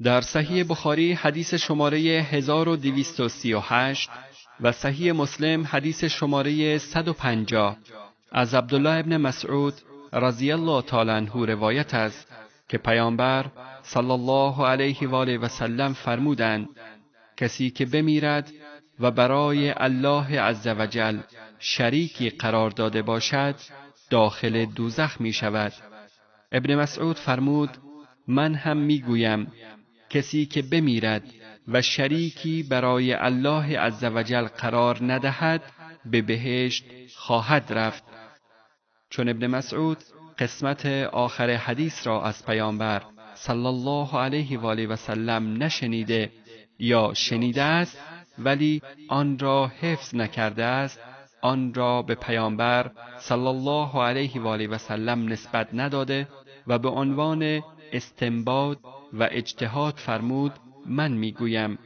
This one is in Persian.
در صحیح بخاری حدیث شماره 1238 و صحیح مسلم حدیث شماره 150 از عبدالله ابن مسعود رضی الله تعالی عنه روایت است که پیامبر صلی الله علیه و آله و سلم فرمودند کسی که بمیرد و برای الله عزوجل شریکی قرار داده باشد داخل دوزخ می شود. ابن مسعود فرمود من هم می گویم کسی که بمیرد و شریکی برای الله عزوجل قرار ندهد به بهشت خواهد رفت. چون ابن مسعود قسمت آخر حدیث را از پیامبر صلی الله علیه و آله و سلم نشنیده یا شنیده است ولی آن را حفظ نکرده است، آن را به پیامبر صلی الله علیه و آله و سلم نسبت نداده و به عنوان استنباط و اجتهاد فرمود من میگویم